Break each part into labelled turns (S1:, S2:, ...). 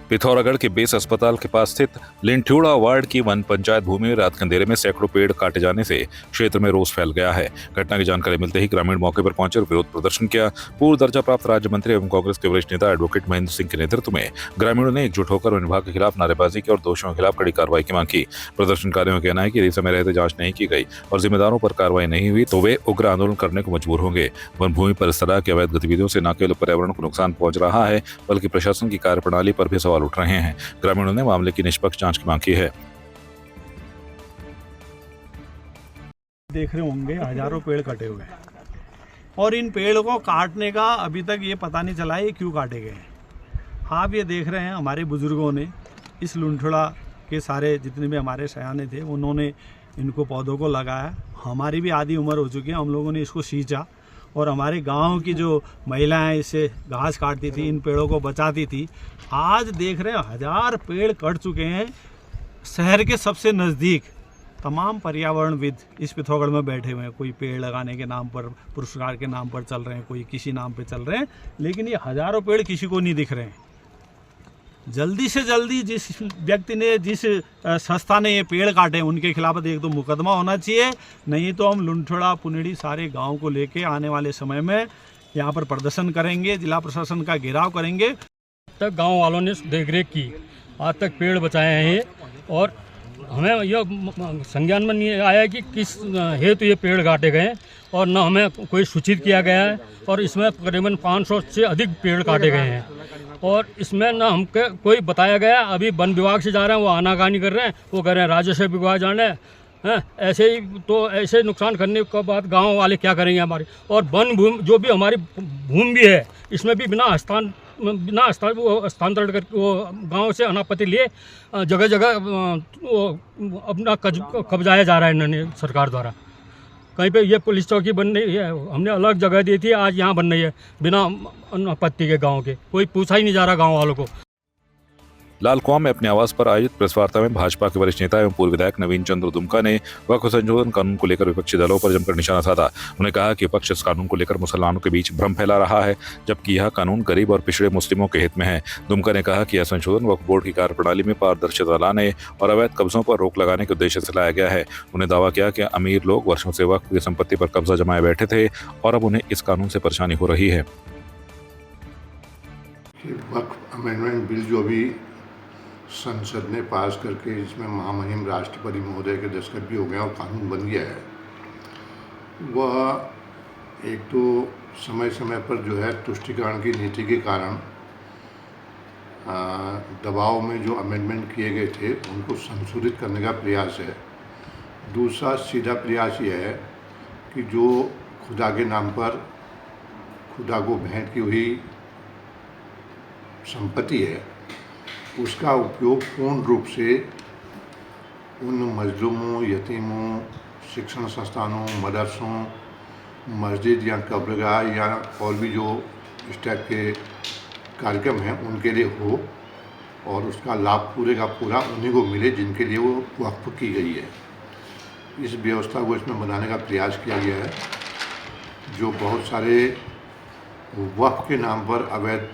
S1: पिथौरागढ़ के बेस अस्पताल के पास स्थित लिंठ्यूड़ा वार्ड की वन पंचायत भूमि में रात के अंधेरे में सैकड़ों पेड़ काटे जाने से क्षेत्र में रोष फैल गया है। घटना की जानकारी मिलते ही ग्रामीण मौके पर पहुंचे और विरोध प्रदर्शन किया। पूर्व दर्जा प्राप्त राज्य मंत्री एवं कांग्रेस के वरिष्ठ नेता एडवोकेट महेंद्र सिंह के नेतृत्व में ग्रामीणों ने एकजुट होकर वन विभाग के खिलाफ नारेबाजी की और दोषियों के खिलाफ कड़ी कार्रवाई की मांग की। प्रदर्शनकारियों का कहना है कि यदि समय रहते जांच नहीं की गई और जिम्मेदारों पर कार्रवाई नहीं हुई तो वे उग्र आंदोलन करने को मजबूर होंगे। वन भूमि पर इस तरह की अवैध गतिविधियों से न केवल पर्यावरण को नुकसान पहुंच रहा है बल्कि प्रशासन की कार्यप्रणाली पर भी सवाल उठ रहे हैं। ग्रामीणों ने मामले की निष्पक्ष जांच की मांग की है।
S2: देख रहे होंगे हजारों पेड़ कटे हुए हैं और इन पेड़ को काटने का अभी तक ये पता नहीं चला है क्यों काटे गए हैं। आप ये देख रहे हैं हमारे बुजुर्गों ने इस लुंठड़ा के सारे जितने भी हमारे सयाने थे उन्होंने इनको पौधों को लगाया। हमारी भी आधी उम्र हो चुकी है, हम लोगों ने इसको सींचा और हमारे गांव की जो महिलाएं इससे घास काटती थी, इन पेड़ों को बचाती थी। आज देख रहे हैं हजार पेड़ कट चुके हैं। शहर के सबसे नज़दीक तमाम पर्यावरणविद इस पिथौरागढ़ में बैठे हुए हैं। कोई पेड़ लगाने के नाम पर, पुरस्कार के नाम पर चल रहे हैं, कोई किसी नाम पर चल रहे हैं, लेकिन ये हजारों पेड़ किसी को नहीं दिख रहे हैं। जल्दी से जल्दी जिस व्यक्ति ने, जिस संस्था ने ये पेड़ काटे उनके खिलाफ एक तो मुकदमा होना चाहिए, नहीं तो हम लुंठड़ा पुनेड़ी सारे गांव को लेके आने वाले समय में यहाँ पर प्रदर्शन करेंगे, जिला प्रशासन का घेराव करेंगे।
S3: तक गांव वालों ने देखरेख की, आज तक पेड़ बचाए हैं और हमें यह संज्ञान में नहीं आया कि किस हेतु ये पेड़ काटे गए और न हमें कोई सूचित किया गया है। और इसमें करीबन 500 से अधिक पेड़ काटे गए हैं और इसमें न हमको कोई बताया गया। अभी वन विभाग से जा रहे हैं, वो आनाकानी कर रहे हैं, वो कह रहे हैं राजस्व विभाग जाने हैं। ऐसे ही तो ऐसे नुकसान करने के बाद गांव वाले क्या करेंगे हमारे। और वन भूमि जो भी हमारी भूमि भी है, इसमें भी बिना हस्तांतरण करके वो गांव से अनापत्ति लिए जगह जगह वो अपना कब्जाया जा रहा है इन्होंने सरकार द्वारा। कहीं पे ये पुलिस चौकी बन रही है, हमने अलग जगह दी थी, आज यहाँ बन रही है बिना अनापत्ति के। गांव के कोई पूछा ही नहीं जा रहा गांव वालों को।
S1: लालकुआं में अपने आवास पर आयोजित प्रेस वार्ता में भाजपा के वरिष्ठ नेता एवं पूर्व विधायक नवीन चंद्र दुमका ने वक्फ संशोधन कानून को लेकर विपक्षी दलों पर जमकर निशाना साधा। उन्होंने कहा कि विपक्ष इस कानून को लेकर मुसलमानों के बीच भ्रम फैला रहा है, जबकि यह कानून गरीब और पिछड़े मुस्लिमों के हित में है। दुमका ने कहा कि यह संशोधन वक्फ बोर्ड की कार्यप्रणाली में पारदर्शिता लाने और अवैध कब्जों पर रोक लगाने के उद्देश्य से लाया गया है। उन्होंने दावा किया कि अमीर लोग वर्षों से वक्फ की संपत्ति पर कब्जा जमाए बैठे थे और अब उन्हें इस कानून से परेशानी हो रही है।
S4: वक्फ अमेंडमेंट बिल जो अभी संसद ने पास करके इसमें महामहिम राष्ट्रपति महोदय के दस्तखत भी हो गए और कानून बन गया है, वह एक तो समय समय पर जो है तुष्टिकरण की नीति के कारण दबाव में जो अमेंडमेंट किए गए थे उनको संशोधित करने का प्रयास है। दूसरा सीधा प्रयास यह है कि जो खुदा के नाम पर खुदा को भेंट की हुई संपत्ति है उसका उपयोग पूर्ण रूप से उन मजलूमों, यतीमों, शिक्षण संस्थानों, मदरसों, मस्जिद या कब्रगाह या और भी जो इस टाइप के कार्यक्रम हैं उनके लिए हो और उसका लाभ पूरे का पूरा उन्हीं को मिले जिनके लिए वो वक्फ की गई है। इस व्यवस्था को इसमें बनाने का प्रयास किया गया है। जो बहुत सारे वक्फ के नाम पर अवैध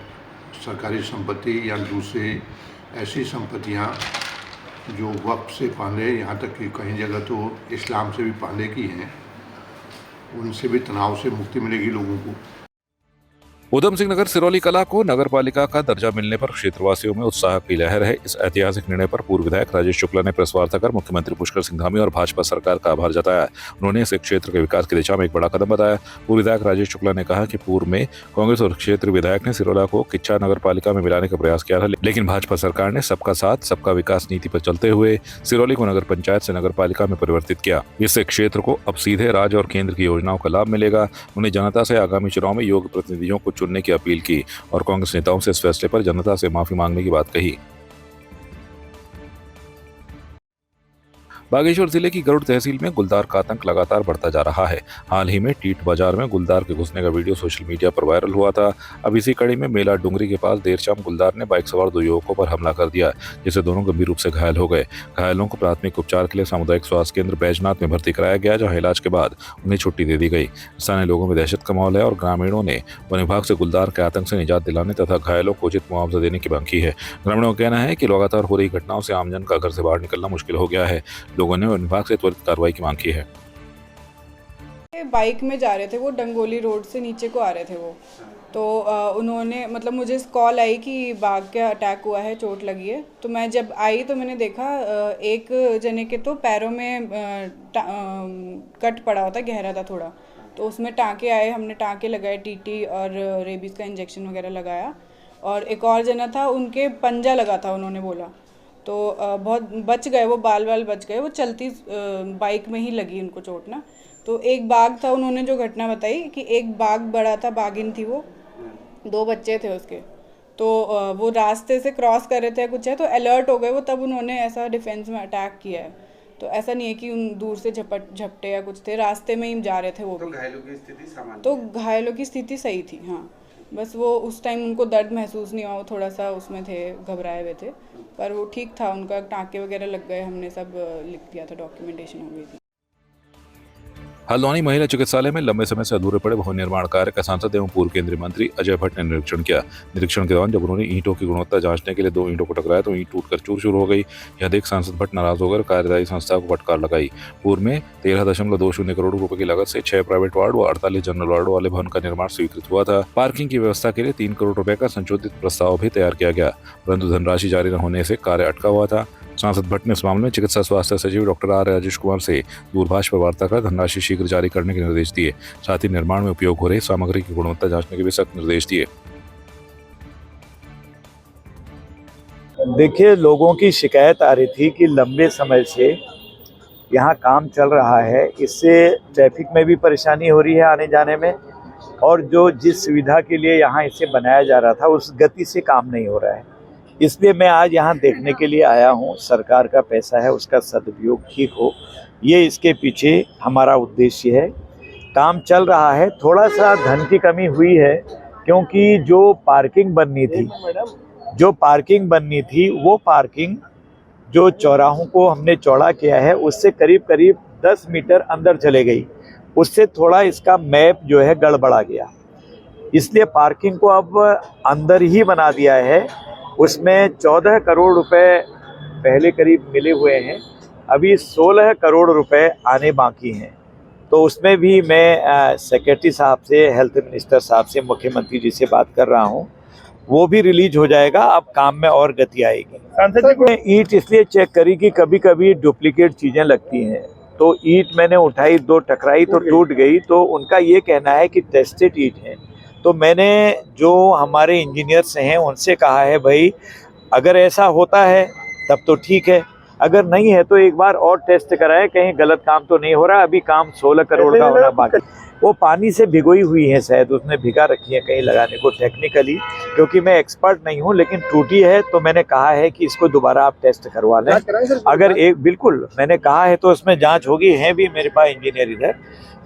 S4: सरकारी संपत्ति या दूसरी ऐसी संपत्तियां जो वक्फ से पहले, यहाँ तक कि कहीं जगह तो इस्लाम से भी पहले की हैं, उनसे भी तनाव से मुक्ति मिलेगी लोगों को।
S1: उधम सिंह नगर सिरौली कला को नगर पालिका का दर्जा मिलने पर क्षेत्रवासियों में उत्साह की लहर है। इस ऐतिहासिक निर्णय पर पूर्व विधायक राजेश शुक्ला ने प्रेस वार्ता कर मुख्यमंत्री पुष्कर सिंह धामी और भाजपा सरकार का आभार जताया। उन्होंने इसे क्षेत्र के विकास की दिशा में एक बड़ा कदम बताया। पूर्व विधायक राजेश शुक्ला ने कहा कि पूर्व में कांग्रेस और क्षेत्र विधायक ने सिरौला को किच्चा नगर पालिका में मिलाने का प्रयास किया था, लेकिन भाजपा सरकार ने सबका साथ सबका विकास नीति पर चलते हुए सिरौली को नगर पंचायत से नगर पालिका में परिवर्तित किया। इससे क्षेत्र को अब सीधे राज्य और केंद्र की योजनाओं का लाभ मिलेगा। उन्हें जनता से आगामी चुनाव में योग्य प्रतिनिधियों को चुनने की अपील की और कांग्रेस नेताओं से इस फैसले पर जनता से माफी मांगने की बात कही। बागेश्वर जिले की गरुड़ तहसील में गुलदार का आतंक लगातार बढ़ता जा रहा है। हाल ही में टीट बाजार में गुलदार के घुसने का वीडियो सोशल मीडिया पर वायरल हुआ था। अब इसी कड़ी में मेला डुंगरी के पास देर शाम गुलदार ने बाइक सवार 2 युवकों पर हमला कर दिया, जिससे दोनों गंभीर रूप से घायल हो गए। घायलों को प्राथमिक उपचार के लिए सामुदायिक स्वास्थ्य केंद्र बैजनाथ में भर्ती कराया गया, जहां इलाज के बाद उन्हें छुट्टी दे दी गई। स्थानीय लोगों में दहशत का माहौल है और ग्रामीणों ने वन विभाग से गुलदार के आतंक से निजात दिलाने तथा घायलों को उचित मुआवजा देने की मांग की है। ग्रामीणों का कहना है कि लगातार हो रही घटनाओं से आमजन का घर से बाहर निकलना मुश्किल हो गया है। लोगों ने वन विभाग से त्वरित कार्रवाई की मांग की है।
S5: बाइक में जा रहे थे, वो डंगोली रोड से नीचे को आ रहे थे वो, तो उन्होंने मतलब मुझे कॉल आई कि बाघ का अटैक हुआ है, चोट लगी है। तो मैं जब आई तो मैंने देखा एक जने के तो पैरों में कट पड़ा होता, गहरा था थोड़ा, तो उसमें टाँके आए, हमने टाँके लगाए, टीटी और रेबीज़ का इंजेक्शन वगैरह लगाया। और एक और जना था, उनके पंजा लगा था, उन्होंने बोला, तो बहुत बच गए वो, बाल बच गए, वो चलती बाइक में ही लगी उनको चोट ना। तो एक बाघ था, उन्होंने जो घटना बताई कि एक बाघ बड़ा था, बाघिन थी वो, 2 बच्चे थे उसके, तो वो रास्ते से क्रॉस कर रहे थे कुछ है, तो अलर्ट हो गए वो, तब उन्होंने ऐसा डिफेंस में अटैक किया है। तो ऐसा नहीं है कि उन दूर से झपटे या कुछ थे, रास्ते में ही जा रहे थे वो भी।
S6: घायलों की स्थिति सामान्य?
S5: तो घायलों की स्थिति सही थी, हाँ, बस वो उस टाइम उनको दर्द महसूस नहीं हुआ, वो थोड़ा सा उसमें थे, घबराए हुए थे, पर वो ठीक था, उनका टाँके वगैरह लग गए, हमने सब लिख दिया था, डॉक्यूमेंटेशन हो गई थी।
S1: हल्द्वानी महिला चिकित्सालय में लंबे समय से अधूरे पड़े भवन निर्माण कार्य का सांसद एवं पूर्व केंद्रीय मंत्री अजय भट्ट ने निरीक्षण किया। निरीक्षण के दौरान जब उन्होंने ईंटों की गुणवत्ता जांचने के लिए 2 ईंटों को टकराया तो ईंट टूटकर चूर-चूर हो गई। यह देख सांसद भट्ट नाराज होकर कार्यदायी संस्था को फटकार लगाई। पूर्व में 13.20 करोड़ रुपए की लागत से 6 प्राइवेट वार्ड व 48 जनरल वार्ड वाले भवन का निर्माण स्वीकृत हुआ था। पार्किंग की व्यवस्था के लिए 3 करोड़ रुपए का संशोधित प्रस्ताव भी तैयार किया गया, परंतु धनराशि जारी न होने से कार्य अटका हुआ था। सांसद भट्ट ने इस मामले में चिकित्सा स्वास्थ्य सचिव डॉक्टर आर राजेश कुमार से दूरभाष पर वार्ता कर धनराशि शीघ्र जारी करने के निर्देश दिए। साथ ही निर्माण में उपयोग हो रही सामग्री की गुणवत्ता जांचने के भी सख्त निर्देश दिए।
S7: देखिए, लोगों की शिकायत आ रही थी कि लंबे समय से यहाँ काम चल रहा है, इससे ट्रैफिक में भी परेशानी हो रही है आने जाने में, और जो जिस सुविधा के लिए यहाँ इसे बनाया जा रहा था उस गति से काम नहीं हो रहा है। इसलिए मैं आज यहाँ देखने के लिए आया हूँ। सरकार का पैसा है, उसका सदुपयोग ठीक हो, ये इसके पीछे हमारा उद्देश्य है। काम चल रहा है, थोड़ा सा धन की कमी हुई है, क्योंकि जो पार्किंग बननी थी वो पार्किंग जो चौराहों को हमने चौड़ा किया है उससे करीब करीब 10 मीटर अंदर चले गई, उससे थोड़ा इसका मैप जो है गड़बड़ा गया, इसलिए पार्किंग को अब अंदर ही बना दिया है। उसमें 14 करोड़ रुपए पहले करीब मिले हुए हैं, अभी 16 करोड़ रुपए आने बाकी हैं। तो उसमें भी मैं सेक्रेटरी साहब से, हेल्थ मिनिस्टर साहब से, मुख्यमंत्री जी से बात कर रहा हूं, वो भी रिलीज हो जाएगा। अब काम में और गति आएगी। सांसद जी ने ईंट इसलिए चेक करी कि कभी कभी डुप्लीकेट चीज़ें लगती हैं, तो ईंट मैंने उठाई, 2 टकराई तो टूट गई, तो उनका ये कहना है कि टेस्टेड ईंट है। तो मैंने जो हमारे इंजीनियर्स हैं उनसे कहा है, भाई अगर ऐसा होता है तब तो ठीक है, अगर नहीं है तो एक बार और टेस्ट कराएं, कहीं गलत काम तो नहीं हो रहा। अभी काम 16 करोड़ का होना बाकी। वो पानी से भिगोई हुई है, शायद उसने भिगा रखी है कहीं लगाने को टेक्निकली, क्योंकि मैं एक्सपर्ट नहीं हूँ, लेकिन टूटी है तो मैंने कहा है कि इसको दोबारा आप टेस्ट करवा लें। अगर एक बिल्कुल मैंने कहा है तो उसमें जाँच होगी, है भी मेरे पास इंजीनियर इधर,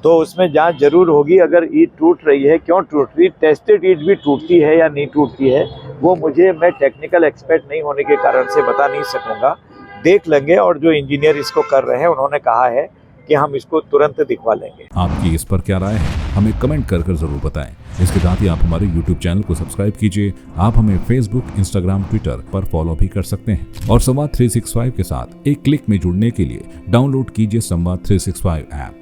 S7: तो उसमें जांच जरूर होगी। अगर ईंट टूट रही है, क्यों टूट रही, टेस्टेड ईंट भी टूटती है या नहीं टूटती है, वो मैं टेक्निकल एक्सपर्ट नहीं होने के कारण से बता नहीं सकूंगा। देख लेंगे, और जो इंजीनियर इसको कर रहे हैं उन्होंने कहा है कि हम इसको तुरंत दिखवा लेंगे।
S1: आपकी इस पर क्या राय है, हमें कमेंट कर जरूर बताएं। इसके साथ ही आप हमारे YouTube चैनल को सब्सक्राइब कीजिए। आप हमें Facebook, Instagram, Twitter पर फॉलो भी कर सकते हैं, और संवाद 365 के साथ एक क्लिक में जुड़ने के लिए डाउनलोड कीजिए संवाद 365 ऐप।